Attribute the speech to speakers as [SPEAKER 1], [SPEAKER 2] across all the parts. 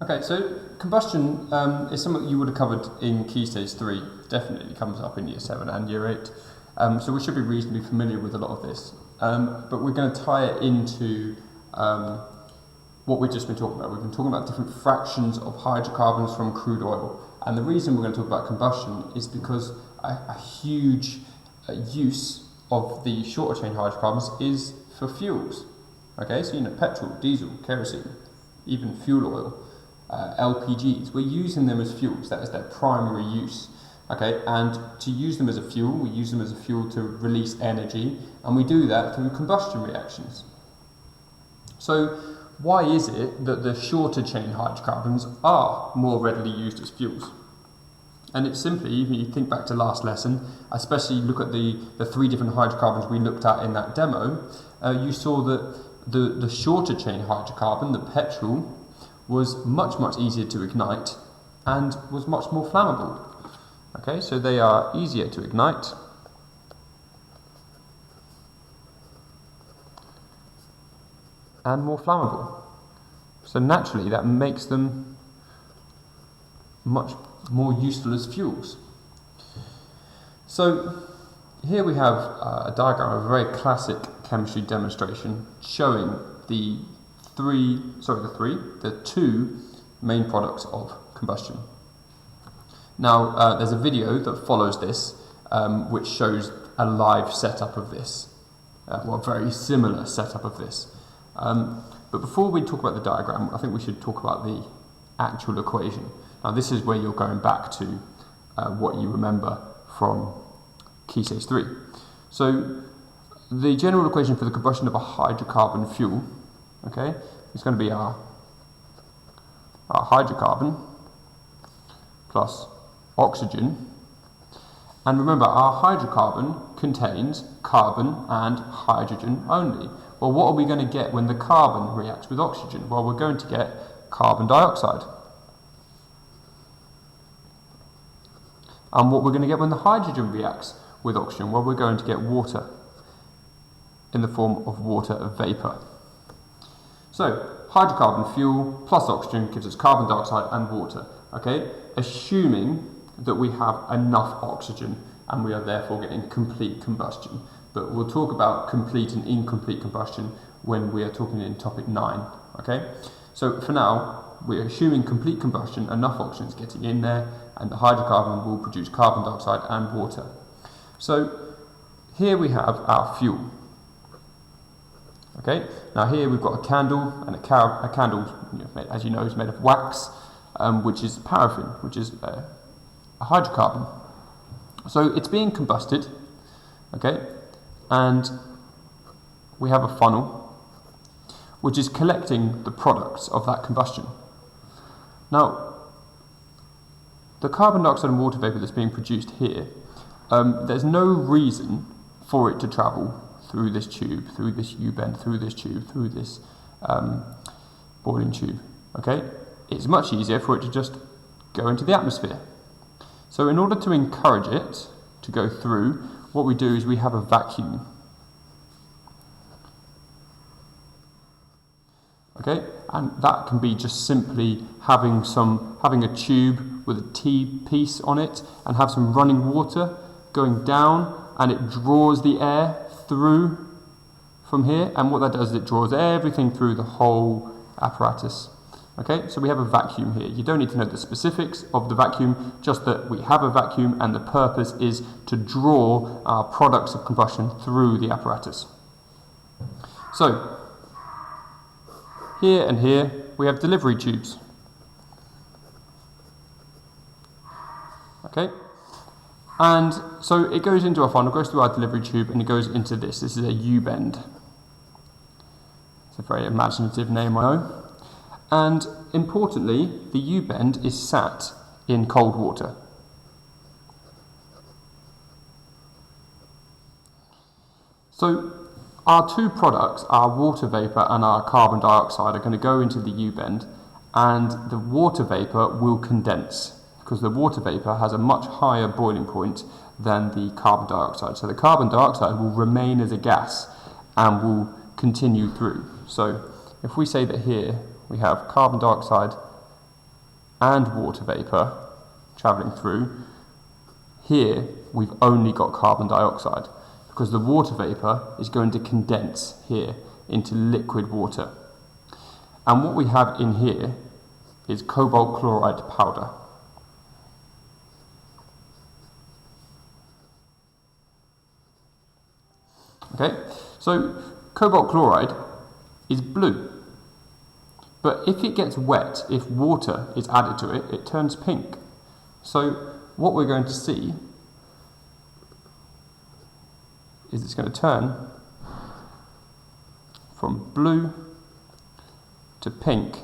[SPEAKER 1] Okay, so combustion is something you would have covered in Key Stage 3, definitely comes up in Year 7 and Year 8, so we should be reasonably familiar with a lot of this, but we're going to tie it into what we've just been talking about. We've been talking about different fractions of hydrocarbons from crude oil, and the reason we're going to talk about combustion is because a huge use of the shorter chain hydrocarbons is for fuels. Okay, so petrol, diesel, kerosene, even fuel oil. LPGs, we're using them as fuels, that is their primary use. Okay, and to use them as a fuel, we use them as a fuel to release energy, and we do that through combustion reactions. So why is it that the shorter chain hydrocarbons are more readily used as fuels? And it's simply, even you think back to last lesson, especially look at the three different hydrocarbons we looked at in that demo, you saw that the shorter chain hydrocarbon, the petrol, was much easier to ignite and was much more flammable. Okay, so they are easier to ignite and more flammable. So naturally that makes them much more useful as fuels. So here we have a diagram of a very classic chemistry demonstration showing the two main products of combustion. Now there's a video that follows this which shows a live setup of this, a very similar setup of this. But before we talk about the diagram, I think we should talk about the actual equation. Now this is where you're going back to what you remember from Key Stage 3. So the general equation for the combustion of a hydrocarbon fuel, okay, is going to be our hydrocarbon plus oxygen. And remember, our hydrocarbon contains carbon and hydrogen only. Well, what are we going to get when the carbon reacts with oxygen? Well, we're going to get carbon dioxide. And what we're going to get when the hydrogen reacts with oxygen? Well, we're going to get water in the form of water vapor. So, hydrocarbon fuel plus oxygen gives us carbon dioxide and water, okay? Assuming that we have enough oxygen and we are therefore getting complete combustion. But we'll talk about complete and incomplete combustion when we are talking in topic 9, okay? So for now, we're assuming complete combustion, enough oxygen is getting in there, and the hydrocarbon will produce carbon dioxide and water. So here we have our fuel. Okay, now here we've got a candle, and a candle, as you know, is made of wax, which is paraffin, which is a hydrocarbon. So it's being combusted, okay, and we have a funnel which is collecting the products of that combustion. Now, the carbon dioxide and water vapor that's being produced here, there's no reason for it to travel through this tube, through this U-bend, through this tube, through this boiling tube, okay? It's much easier for it to just go into the atmosphere. So in order to encourage it to go through, what we do is we have a vacuum. Okay, and that can be just simply having a tube with a T-piece on it and have some running water going down, and it draws the air through from here, and what that does is it draws everything through the whole apparatus. Okay, so we have a vacuum here. You don't need to know the specifics of the vacuum, just that we have a vacuum and the purpose is to draw our products of combustion through the apparatus. So, here and here we have delivery tubes. Okay, and so it goes into our funnel, goes through our delivery tube, and it goes into this. This is a U-bend. It's a very imaginative name, I know. And importantly, the U-bend is sat in cold water. So our two products, our water vapor and our carbon dioxide, are going to go into the U-bend, and the water vapor will condense because the water vapor has a much higher boiling point than the carbon dioxide. So the carbon dioxide will remain as a gas and will continue through. So if we say that here we have carbon dioxide and water vapour travelling through, here we've only got carbon dioxide because the water vapour is going to condense here into liquid water. And what we have in here is cobalt chloride powder. Okay, so cobalt chloride is blue. But if it gets wet, if water is added to it, it turns pink. So what we're going to see is it's going to turn from blue to pink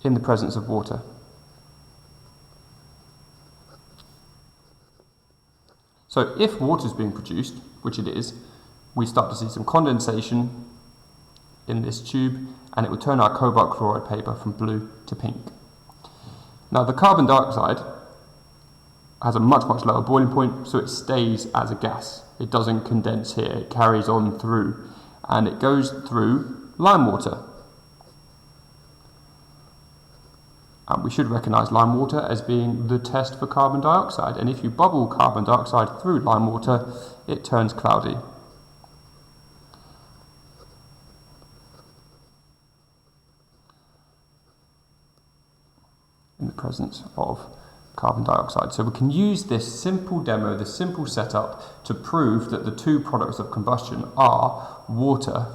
[SPEAKER 1] in the presence of water. So if water is being produced, which it is, we start to see some condensation in this tube, and it will turn our cobalt chloride paper from blue to pink. Now the carbon dioxide has a much lower boiling point, so it stays as a gas. It doesn't condense here, it carries on through, and it goes through lime water. And we should recognise lime water as being the test for carbon dioxide, and if you bubble carbon dioxide through lime water, it turns cloudy. In the presence of carbon dioxide. So we can use this simple demo, this simple setup, to prove that the two products of combustion are water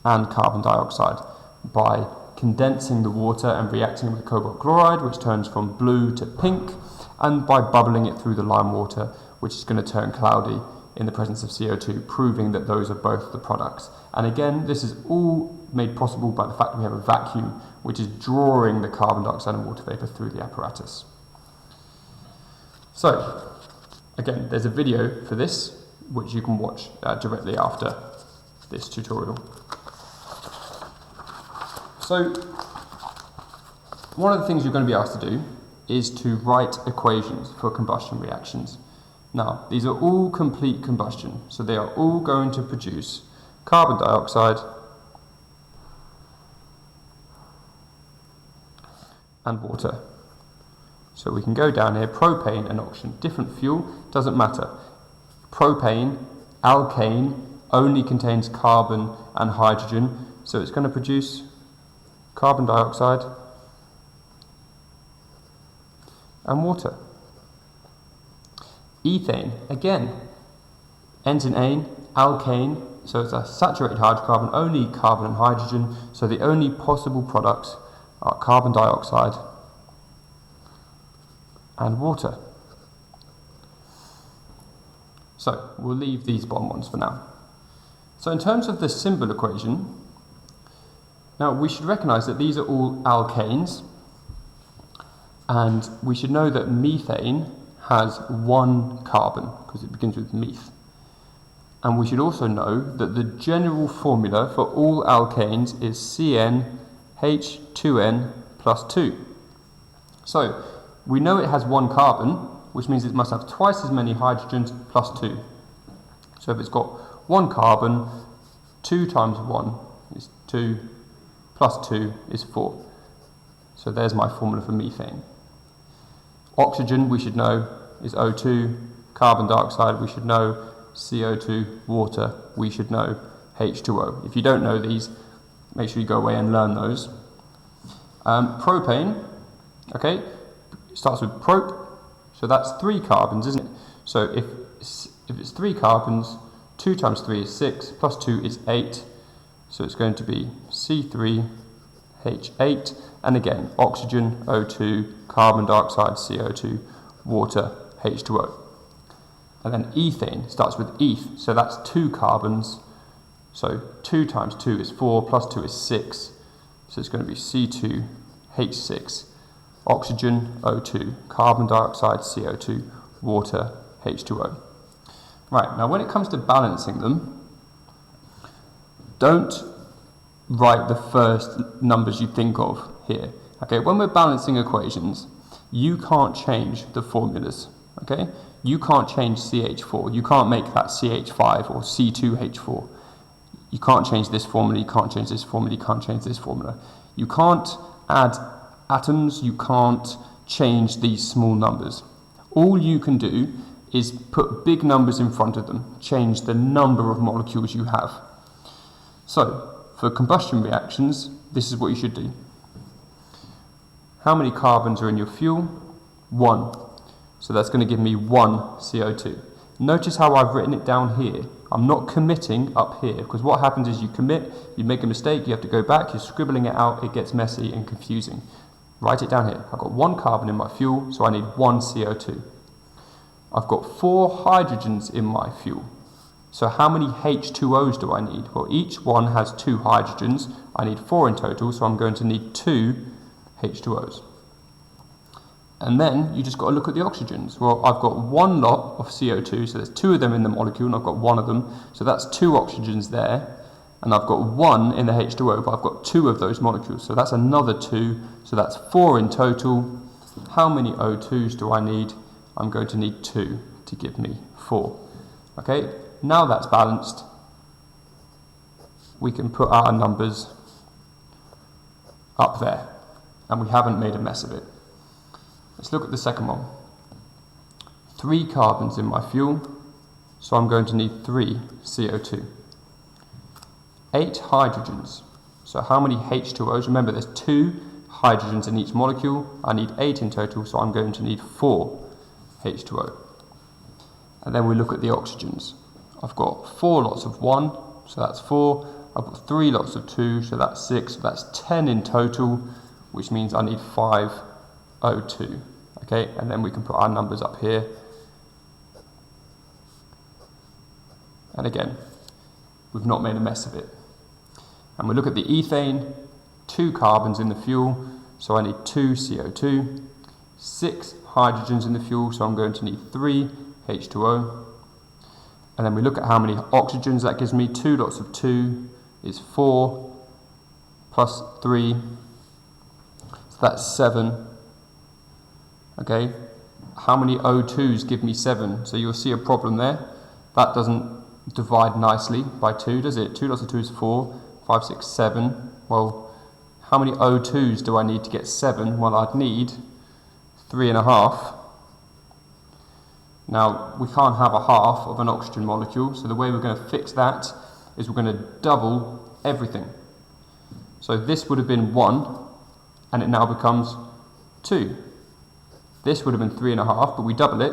[SPEAKER 1] and carbon dioxide by condensing the water and reacting with cobalt chloride, which turns from blue to pink, and by bubbling it through the lime water, which is going to turn cloudy in the presence of CO2, proving that those are both the products. And again, this is all made possible by the fact that we have a vacuum which is drawing the carbon dioxide and water vapour through the apparatus. So, again, there's a video for this which you can watch directly after this tutorial. So, one of the things you're going to be asked to do is to write equations for combustion reactions. Now, these are all complete combustion, so they are all going to produce carbon dioxide and water. So we can go down here, propane and oxygen, different fuel, doesn't matter. Propane, alkane, only contains carbon and hydrogen, so it's going to produce carbon dioxide and water. Ethane, again, ends in ane, alkane, so it's a saturated hydrocarbon, only carbon and hydrogen, so the only possible products are carbon dioxide and water. So we'll leave these bottom ones for now. So in terms of the symbol equation, now we should recognise that these are all alkanes, and we should know that methane has one carbon because it begins with meth. And we should also know that the general formula for all alkanes is CnH2n plus 2. So we know it has one carbon, which means it must have twice as many hydrogens plus 2. So if it's got one carbon, 2 times 1 is 2, plus 2 is 4. So there's my formula for methane. Oxygen, we should know, is O2. Carbon dioxide, we should know. CO2, water, we should know. H2O. If you don't know these, make sure you go away and learn those. Propane, okay, it starts with prop, so that's 3 carbons, isn't it? So if it's 3 carbons, 2 times 3 is 6, plus 2 is 8, so it's going to be C3H8, and again, oxygen, O2, carbon dioxide, CO2, water, H2O. And then ethane starts with eth, so that's 2 carbons, so 2 times 2 is 4, plus 2 is 6, so it's going to be C2H6, oxygen, O2, carbon dioxide, CO2, water, H2O. Right, now when it comes to balancing them, don't write the first numbers you think of here. Okay, when we're balancing equations, you can't change the formulas. Okay, you can't change CH4. You can't make that CH5 or C2H4. You can't change this formula. You can't change this formula. You can't change this formula. You can't add atoms, you can't change these small numbers. All you can do is put big numbers in front of them, change the number of molecules you have. So, for combustion reactions, this is what you should do. How many carbons are in your fuel? 1. So that's going to give me 1 CO2. Notice how I've written it down here. I'm not committing up here, because what happens is you commit, you make a mistake, you have to go back, you're scribbling it out, it gets messy and confusing. Write it down here. I've got 1 carbon in my fuel, so I need 1 CO2. I've got 4 hydrogens in my fuel. So how many H2Os do I need? Well, each one has 2 hydrogens. I need 4 in total, so I'm going to need 2 H2Os. And then you just got to look at the oxygens. Well, I've got 1 lot of CO2, so there's 2 of them in the molecule, and I've got 1 of them. So that's 2 oxygens there. And I've got 1 in the H2O, but I've got 2 of those molecules. So that's another 2, so that's 4 in total. How many O2s do I need? I'm going to need 2 to give me 4. Okay, now that's balanced. We can put our numbers up there, and we haven't made a mess of it. Let's look at the second one. 3 carbons in my fuel, so I'm going to need 3 CO2. 8 hydrogens, so how many H2Os? Remember, there's 2 hydrogens in each molecule. I need 8 in total, so I'm going to need 4 H2O. And then we look at the oxygens. I've got 4 lots of 1, so that's 4. I've got 3 lots of 2, so that's 6. So that's 10 in total, which means I need 5 O2. Okay, and then we can put our numbers up here. And again, we've not made a mess of it. And we look at the ethane, 2 carbons in the fuel, so I need 2 CO2. 6 hydrogens in the fuel, so I'm going to need 3 H2O. And then we look at how many oxygens that gives me. 2 lots of 2 is 4 plus 3, so that's 7. Okay, how many O2s give me 7? So you'll see a problem there. That doesn't divide nicely by 2, does it? 2 lots of 2 is 4, 5, 6, 7. Well, how many O2s do I need to get 7? Well, I'd need 3.5. Now, we can't have a half of an oxygen molecule, so the way we're going to fix that is we're going to double everything. So this would have been 1, and it now becomes 2. This would have been 3.5, but we double it,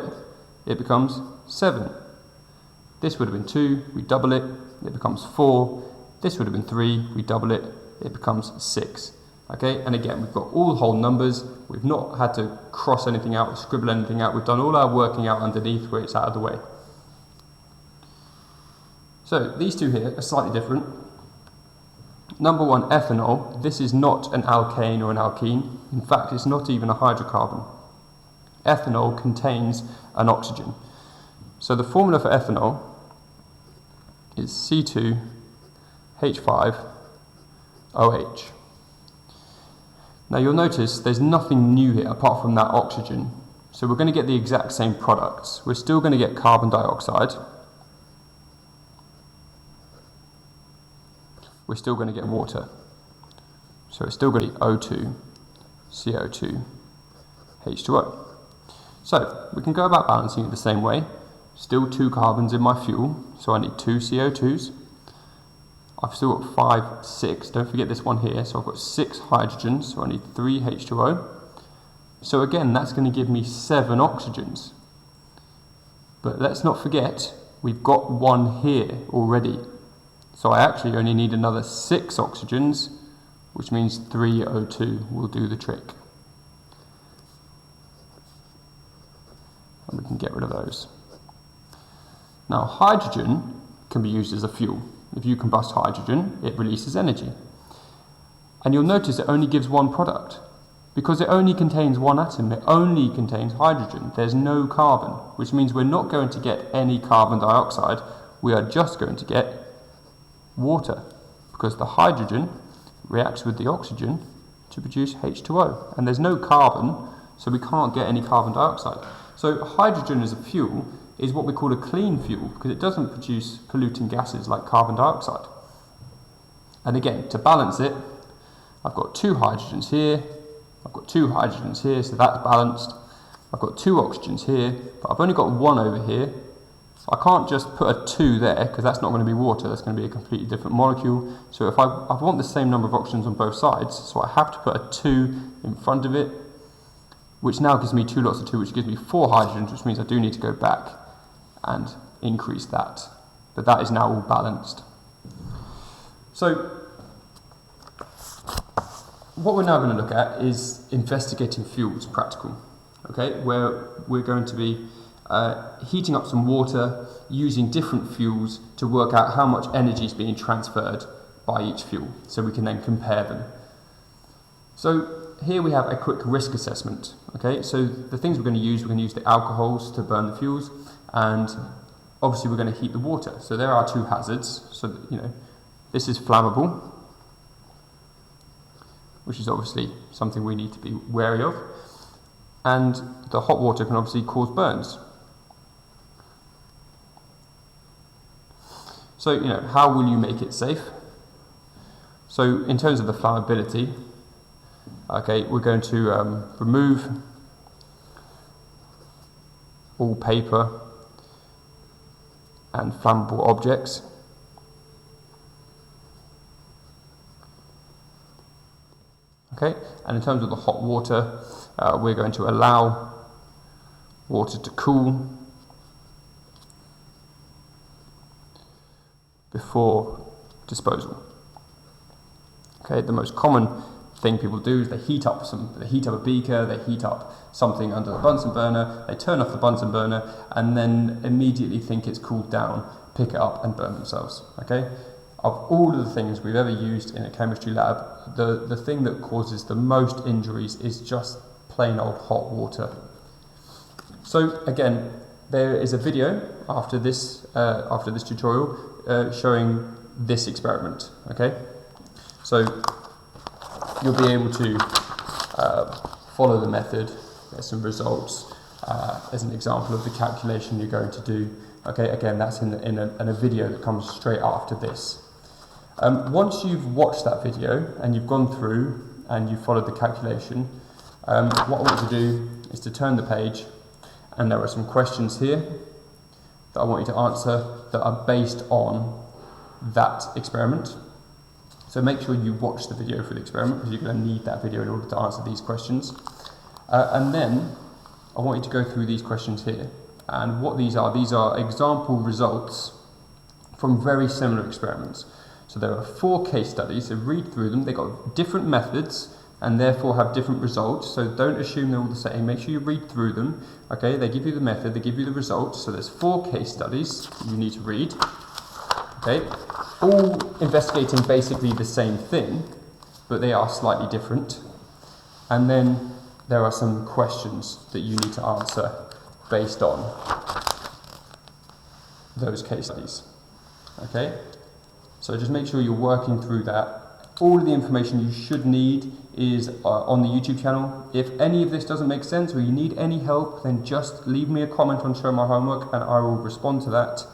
[SPEAKER 1] it becomes 7. This would have been 2, we double it, it becomes 4. This would have been 3, we double it, it becomes 6. Okay, and again, we've got all whole numbers. We've not had to cross anything out or scribble anything out. We've done all our working out underneath where it's out of the way. So these two here are slightly different. Number 1, ethanol. This is not an alkane or an alkene. In fact, it's not even a hydrocarbon. Ethanol contains an oxygen. So the formula for ethanol is C2H5OH. Now you'll notice there's nothing new here apart from that oxygen. So we're going to get the exact same products. We're still going to get carbon dioxide. We're still going to get water. So it's still going to be O2, CO2, H2O. So we can go about balancing it the same way. Still 2 carbons in my fuel, so I need 2 CO2s. I've still got 5, 6, don't forget this one here, so I've got 6 hydrogens, so I need 3 H2O. So again, that's going to give me 7 oxygens. But let's not forget, we've got 1 here already. So I actually only need another 6 oxygens, which means 3 O2 will do the trick. And we can get rid of those. Now, hydrogen can be used as a fuel. If you combust hydrogen, it releases energy. And you'll notice it only gives 1 product. Because it only contains 1 atom, it only contains hydrogen. There's no carbon, which means we're not going to get any carbon dioxide. We are just going to get water, because the hydrogen reacts with the oxygen to produce H2O. And there's no carbon, so we can't get any carbon dioxide. So hydrogen as a fuel is what we call a clean fuel, because it doesn't produce polluting gases like carbon dioxide. And again, to balance it, I've got 2 hydrogens here, I've got 2 hydrogens here, so that's balanced. I've got 2 oxygens here, but I've only got 1 over here. So I can't just put a 2 there, because that's not going to be water, that's going to be a completely different molecule. So if I want the same number of oxygens on both sides, so I have to put a 2 in front of it, which now gives me 2 lots of 2, which gives me 4 hydrogens, which means I do need to go back and increase that. But that is now all balanced. So what we're now going to look at is investigating fuels, practical, okay, where we're going to be heating up some water using different fuels to work out how much energy is being transferred by each fuel, so we can then compare them. So here we have a quick risk assessment. Okay, so the things we're going to use the alcohols to burn the fuels, and obviously we're going to heat the water. So there are 2 hazards. So that, you know, this is flammable, which is obviously something we need to be wary of, and the hot water can obviously cause burns. So, you know, how will you make it safe? So in terms of the flammability, okay, we're going to remove all paper and flammable objects. Okay, and in terms of the hot water, we're going to allow water to cool before disposal. Okay, the most common thing people do is they heat up a beaker, they heat up something under the Bunsen burner, they turn off the Bunsen burner, and then immediately think it's cooled down, pick it up and burn themselves. Okay, of all of the things we've ever used in a chemistry lab, the thing that causes the most injuries is just plain old hot water. So again, there is a video after this tutorial showing this experiment. Okay, so you'll be able to follow the method. There's some results. There's an example of the calculation you're going to do. Okay, again, that's in a video that comes straight after this. Once you've watched that video and you've gone through and you've followed the calculation, what I want you to do is to turn the page, and there are some questions here that I want you to answer that are based on that experiment. So make sure you watch the video for the experiment, because you're going to need that video in order to answer these questions. And then I want you to go through these questions here. And what these are example results from very similar experiments. So there are 4 case studies, so read through them. They've got different methods and therefore have different results. So don't assume they're all the same. Make sure you read through them. Okay, they give you the method, they give you the results. So there's 4 case studies you need to read. Okay, all investigating basically the same thing, but they are slightly different. And then there are some questions that you need to answer based on those case studies. Okay, so just make sure you're working through that. All of the information you should need is on the YouTube channel. If any of this doesn't make sense or you need any help, then just leave me a comment on Show My Homework and I will respond to that.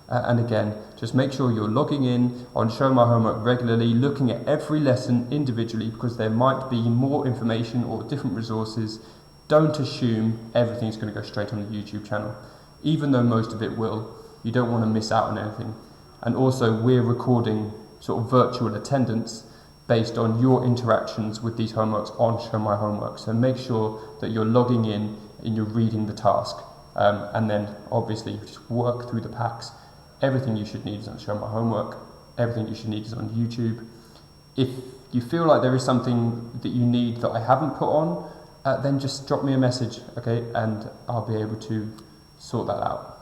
[SPEAKER 1] And again, just make sure you're logging in on Show My Homework regularly, looking at every lesson individually, because there might be more information or different resources. Don't assume everything's going to go straight on the YouTube channel, even though most of it will. You don't want to miss out on anything. And also, we're recording sort of virtual attendance based on your interactions with these homeworks on Show My Homework. So make sure that you're logging in and you're reading the task. And then obviously you just work through the packs. Everything you should need is on Show My Homework. Everything you should need is on YouTube. If you feel like there is something that you need that I haven't put on, then just drop me a message, okay? And I'll be able to sort that out.